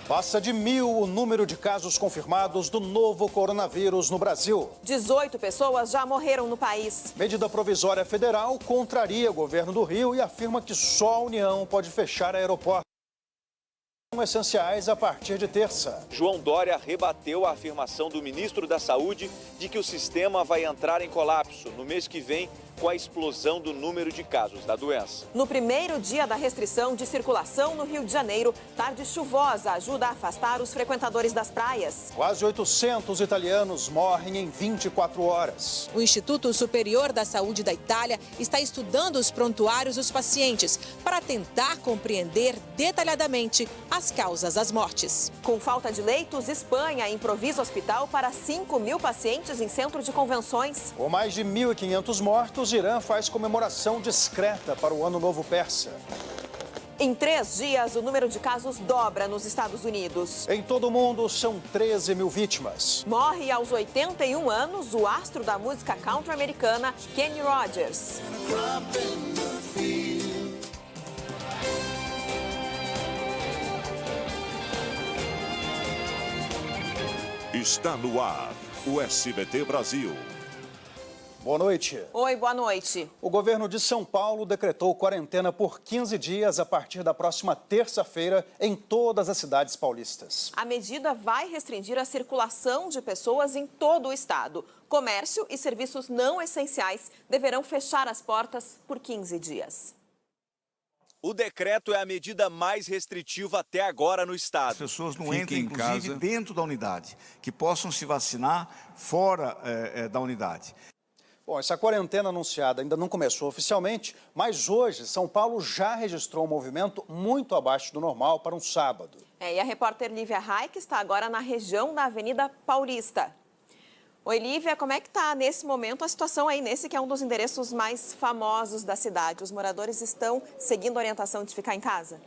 Passa de 1.000 o número de casos confirmados do novo coronavírus no Brasil. 18 pessoas já morreram no país. Medida provisória federal contraria o governo do Rio e afirma que só a União pode fechar aeroportos essenciais a partir de terça. João Dória rebateu a afirmação do ministro da Saúde de que o sistema vai entrar em colapso no mês que vem com a explosão do número de casos da doença. No primeiro dia da restrição de circulação no Rio de Janeiro, tarde chuvosa ajuda a afastar os frequentadores das praias. Quase 800 italianos morrem em 24 horas. O Instituto Superior da Saúde da Itália está estudando os prontuários dos pacientes para tentar compreender detalhadamente as causas das mortes. Com falta de leitos, Espanha improvisa hospital para 5.000 pacientes em centro de convenções. Com mais de 1.500 mortos, Irã faz comemoração discreta para o Ano Novo Persa. Em 3 dias, o número de casos dobra nos Estados Unidos. Em todo o mundo, são 13.000 vítimas. Morre aos 81 anos o astro da música country americana, Kenny Rogers. Está no ar, o SBT Brasil. Boa noite. Oi, boa noite. O governo de São Paulo decretou quarentena por 15 dias a partir da próxima terça-feira em todas as cidades paulistas. A medida vai restringir a circulação de pessoas em todo o estado. Comércio e serviços não essenciais deverão fechar as portas por 15 dias. O decreto é a medida mais restritiva até agora no estado. As pessoas não entrem, inclusive, dentro da unidade, que possam se vacinar fora da unidade. Bom, essa quarentena anunciada ainda não começou oficialmente, mas hoje São Paulo já registrou um movimento muito abaixo do normal para um sábado. E a repórter Lívia Raik está agora na região da Avenida Paulista. Oi, Lívia, como é que está nesse momento a situação aí, nesse que é um dos endereços mais famosos da cidade? Os moradores estão seguindo a orientação de ficar em casa?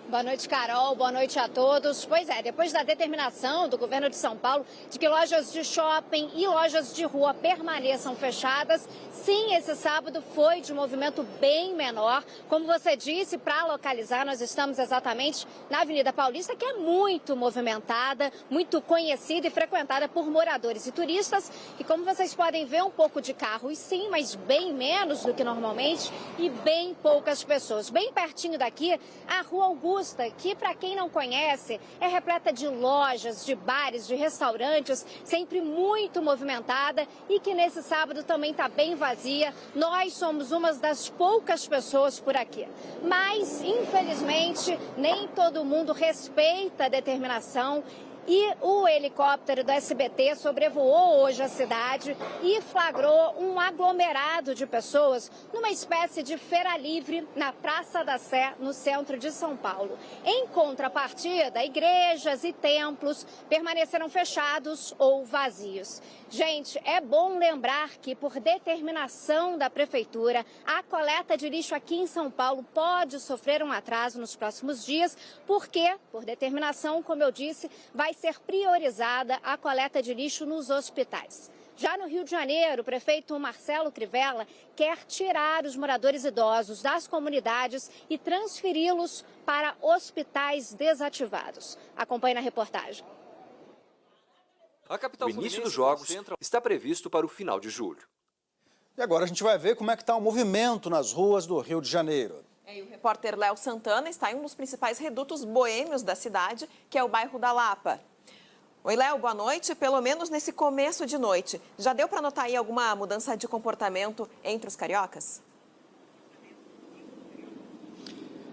Boa noite, Carol. Boa noite a todos. Pois é, depois da determinação do governo de São Paulo de que lojas de shopping e lojas de rua permaneçam fechadas, sim, esse sábado foi de movimento bem menor. Como você disse, para localizar, nós estamos exatamente na Avenida Paulista, que é muito movimentada, muito conhecida e frequentada por moradores e turistas. E como vocês podem ver, um pouco de carros, sim, mas bem menos do que normalmente e bem poucas pessoas. Bem pertinho daqui, a Rua Augusta, que, para quem não conhece, é repleta de lojas, de bares, de restaurantes, sempre muito movimentada e que nesse sábado também está bem vazia. Nós somos uma das poucas pessoas por aqui. Mas, infelizmente, nem todo mundo respeita a determinação. E o helicóptero do SBT sobrevoou hoje a cidade e flagrou um aglomerado de pessoas numa espécie de feira livre na Praça da Sé, no centro de São Paulo. Em contrapartida, igrejas e templos permaneceram fechados ou vazios. Gente, é bom lembrar que, por determinação da Prefeitura, a coleta de lixo aqui em São Paulo pode sofrer um atraso nos próximos dias, porque, por determinação, como eu disse, vai ser priorizada a coleta de lixo nos hospitais. Já no Rio de Janeiro, o prefeito Marcelo Crivella quer tirar os moradores idosos das comunidades e transferi-los para hospitais desativados. Acompanhe na reportagem. O início dos jogos está previsto para o final de julho. E agora a gente vai ver como é que está o movimento nas ruas do Rio de Janeiro. E o repórter Léo Santana está em um dos principais redutos boêmios da cidade, que é o bairro da Lapa. Oi, Léo, boa noite. Pelo menos nesse começo de noite, já deu para notar aí alguma mudança de comportamento entre os cariocas?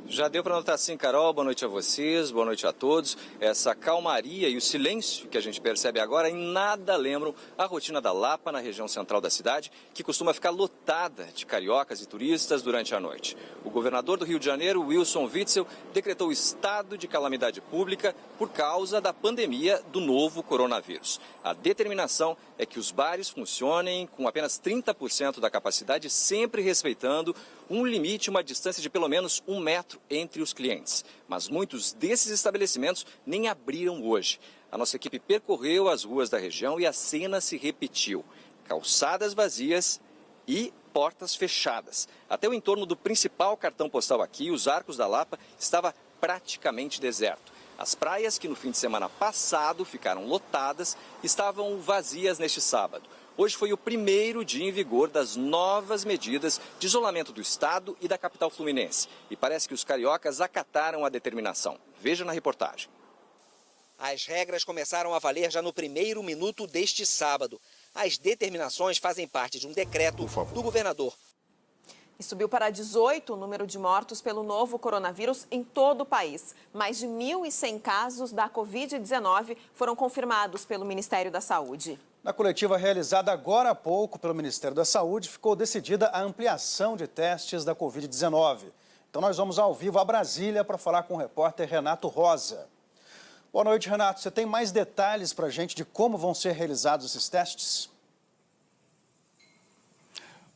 Já deu para notar sim, Carol. Boa noite a vocês, boa noite a todos. Essa calmaria e o silêncio que a gente percebe agora em nada lembram a rotina da Lapa na região central da cidade, que costuma ficar lotada de cariocas e turistas durante a noite. O governador do Rio de Janeiro, Wilson Witzel, decretou estado de calamidade pública por causa da pandemia do novo coronavírus. A determinação é que os bares funcionem com apenas 30% da capacidade, sempre respeitando um limite, uma distância de pelo menos 1 metro entre os clientes. Mas muitos desses estabelecimentos nem abriram hoje. A nossa equipe percorreu as ruas da região e a cena se repetiu. Calçadas vazias e portas fechadas. Até o entorno do principal cartão postal aqui, os Arcos da Lapa, estava praticamente deserto. As praias, que no fim de semana passado ficaram lotadas, estavam vazias neste sábado. Hoje foi o primeiro dia em vigor das novas medidas de isolamento do estado e da capital fluminense. E parece que os cariocas acataram a determinação. Veja na reportagem. As regras começaram a valer já no primeiro minuto deste sábado. As determinações fazem parte de um decreto do governador. E subiu para 18 o número de mortos pelo novo coronavírus em todo o país. Mais de 1.100 casos da Covid-19 foram confirmados pelo Ministério da Saúde. Na coletiva realizada agora há pouco pelo Ministério da Saúde, ficou decidida a ampliação de testes da Covid-19. Então nós vamos ao vivo a Brasília para falar com o repórter Renato Rosa. Boa noite, Renato. Você tem mais detalhes para a gente de como vão ser realizados esses testes?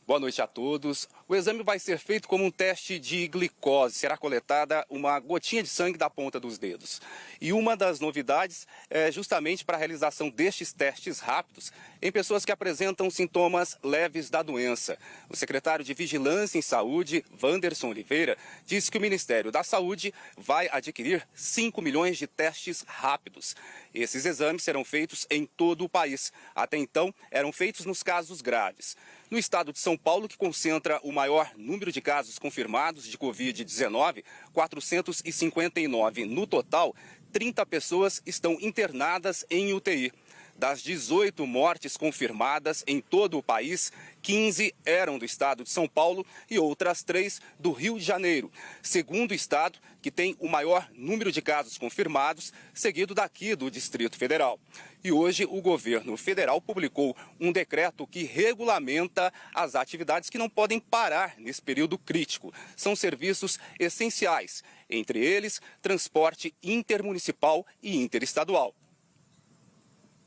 Boa noite a todos. O exame vai ser feito como um teste de glicose. Será coletada uma gotinha de sangue da ponta dos dedos. E uma das novidades é justamente para a realização destes testes rápidos em pessoas que apresentam sintomas leves da doença. O secretário de Vigilância em Saúde, Wanderson Oliveira, disse que o Ministério da Saúde vai adquirir 5 milhões de testes rápidos. Esses exames serão feitos em todo o país. Até então, eram feitos nos casos graves. No estado de São Paulo, que concentra o maior número de casos confirmados de Covid-19, 459 no total, 30 pessoas estão internadas em UTI. Das 18 mortes confirmadas em todo o país, 15 eram do estado de São Paulo e outras 3 do Rio de Janeiro. Segundo estado que tem o maior número de casos confirmados, seguido daqui do Distrito Federal. E hoje o governo federal publicou um decreto que regulamenta as atividades que não podem parar nesse período crítico. São serviços essenciais, entre eles transporte intermunicipal e interestadual.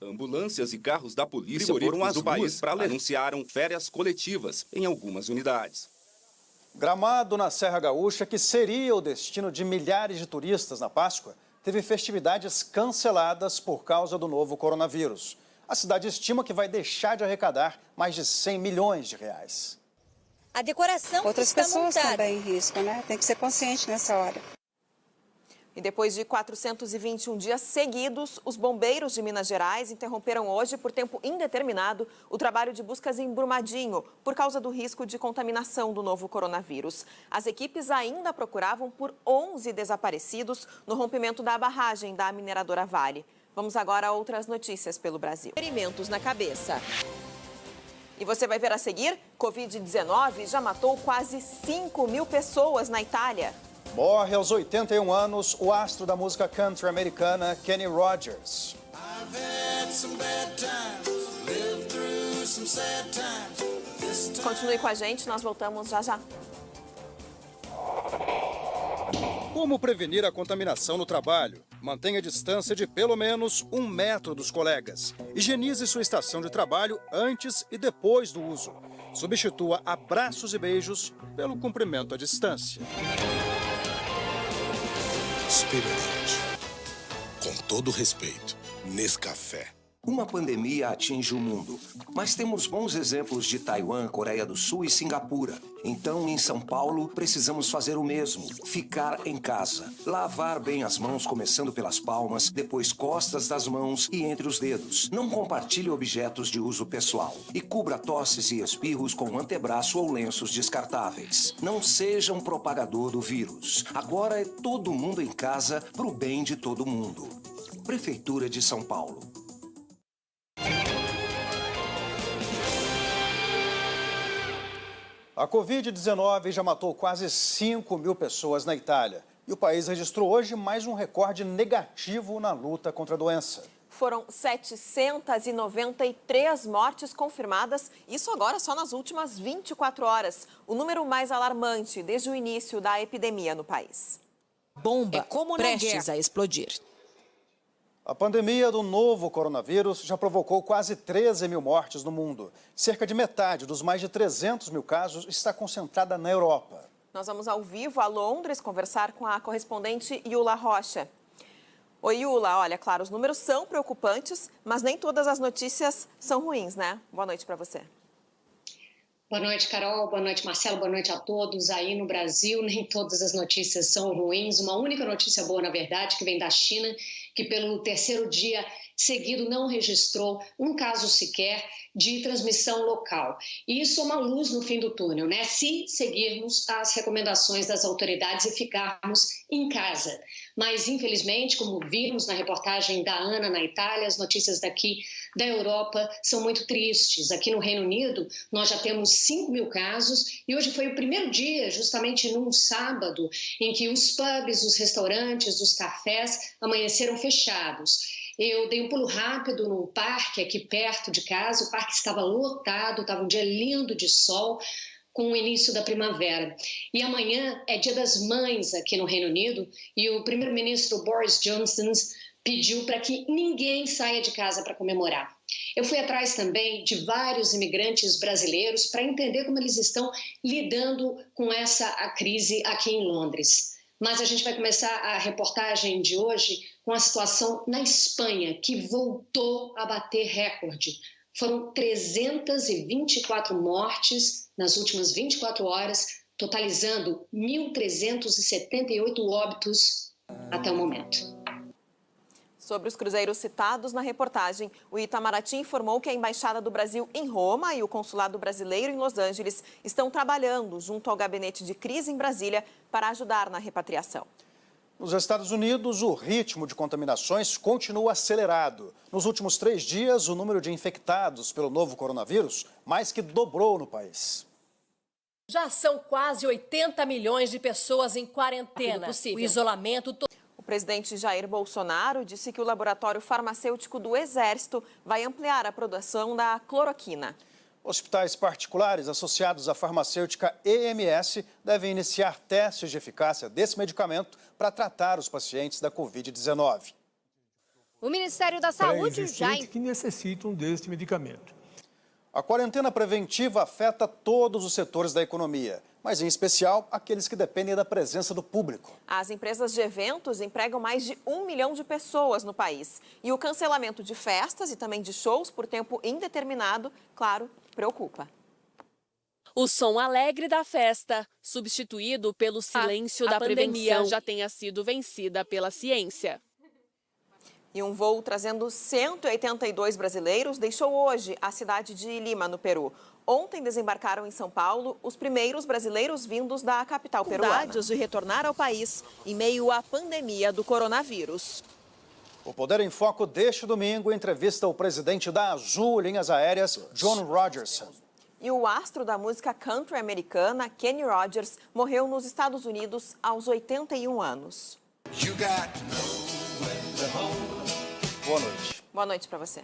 Ambulâncias e carros da polícia foram às ruas para anunciaram férias coletivas em algumas unidades. Gramado, na Serra Gaúcha, que seria o destino de milhares de turistas na Páscoa, teve festividades canceladas por causa do novo coronavírus. A cidade estima que vai deixar de arrecadar mais de 100 milhões de reais. A decoração Outras está pessoas montada. também em risco, né? Tem que ser consciente nessa hora. E depois de 421 dias seguidos, os bombeiros de Minas Gerais interromperam hoje, por tempo indeterminado, o trabalho de buscas em Brumadinho, por causa do risco de contaminação do novo coronavírus. As equipes ainda procuravam por 11 desaparecidos no rompimento da barragem da mineradora Vale. Vamos agora a outras notícias pelo Brasil. Ferimentos na cabeça. E você vai ver a seguir, Covid-19 já matou quase 5.000 pessoas na Itália. Morre aos 81 anos o astro da música country americana, Kenny Rogers. Continue com a gente, nós voltamos já já. Como prevenir a contaminação no trabalho? Mantenha a distância de pelo menos 1 metro dos colegas. Higienize sua estação de trabalho antes e depois do uso. Substitua abraços e beijos pelo cumprimento à distância. Experimente. Com todo respeito, Nescafé. Uma pandemia atinge o mundo, mas temos bons exemplos de Taiwan, Coreia do Sul e Singapura. Então, em São Paulo, precisamos fazer o mesmo. Ficar em casa. Lavar bem as mãos, começando pelas palmas, depois costas das mãos e entre os dedos. Não compartilhe objetos de uso pessoal. E cubra tosses e espirros com antebraço ou lenços descartáveis. Não seja um propagador do vírus. Agora é todo mundo em casa pro bem de todo mundo. Prefeitura de São Paulo. A Covid-19 já matou quase 5.000 pessoas na Itália. E o país registrou hoje mais um recorde negativo na luta contra a doença. Foram 793 mortes confirmadas, isso agora só nas últimas 24 horas. O número mais alarmante desde o início da epidemia no país. Bomba prestes a explodir. A pandemia do novo coronavírus já provocou quase 13.000 mortes no mundo. Cerca de metade dos mais de 300.000 casos está concentrada na Europa. Nós vamos ao vivo a Londres conversar com a correspondente Yula Rocha. Oi, Yula. Olha, claro, os números são preocupantes, mas nem todas as notícias são ruins, né? Boa noite para você. Boa noite, Carol. Boa noite, Marcelo. Boa noite a todos. Aí no Brasil, nem todas as notícias são ruins. Uma única notícia boa, na verdade, que vem da China, que pelo terceiro dia seguido não registrou um caso sequer de transmissão local. E isso é uma luz no fim do túnel, né? Se seguirmos as recomendações das autoridades e ficarmos em casa. Mas, infelizmente, como vimos na reportagem da Ana na Itália, as notícias daqui da Europa são muito tristes. Aqui no Reino Unido, nós já temos 5.000 casos e hoje foi o primeiro dia, justamente num sábado, em que os pubs, os restaurantes, os cafés amanheceram fechados. Eu dei um pulo rápido no parque aqui perto de casa, o parque estava lotado, estava um dia lindo de sol, com o início da primavera. E amanhã é Dia das Mães aqui no Reino Unido e o primeiro-ministro Boris Johnson pediu para que ninguém saia de casa para comemorar. Eu fui atrás também de vários imigrantes brasileiros para entender como eles estão lidando com a crise aqui em Londres. Mas a gente vai começar a reportagem de hoje com a situação na Espanha, que voltou a bater recorde. Foram 324 mortes nas últimas 24 horas, totalizando 1.378 óbitos até o momento. Sobre os cruzeiros citados na reportagem, o Itamaraty informou que a Embaixada do Brasil em Roma e o Consulado Brasileiro em Los Angeles estão trabalhando junto ao Gabinete de Crise em Brasília para ajudar na repatriação. Nos Estados Unidos, o ritmo de contaminações continua acelerado. Nos últimos 3 dias, o número de infectados pelo novo coronavírus mais que dobrou no país. Já são quase 80 milhões de pessoas em quarentena. O isolamento... O presidente Jair Bolsonaro disse que o laboratório farmacêutico do Exército vai ampliar a produção da cloroquina. Hospitais particulares associados à farmacêutica EMS devem iniciar testes de eficácia desse medicamento para tratar os pacientes da Covid-19. O Ministério da Saúde já... que necessitam deste medicamento. A quarentena preventiva afeta todos os setores da economia, mas em especial aqueles que dependem da presença do público. As empresas de eventos empregam mais de 1 milhão de pessoas no país. E o cancelamento de festas e também de shows por tempo indeterminado, claro, preocupa. O som alegre da festa, substituído pelo silêncio da pandemia, já tenha sido vencida pela ciência. E um voo trazendo 182 brasileiros deixou hoje a cidade de Lima, no Peru. Ontem desembarcaram em São Paulo os primeiros brasileiros vindos da capital peruana. De retornar ao país em meio à pandemia do coronavírus. O Poder em Foco deste domingo entrevista o presidente da Azul Linhas Aéreas, John Rodgerson. E o astro da música country americana, Kenny Rogers, morreu nos Estados Unidos aos 81 anos. Boa noite. Boa noite para você.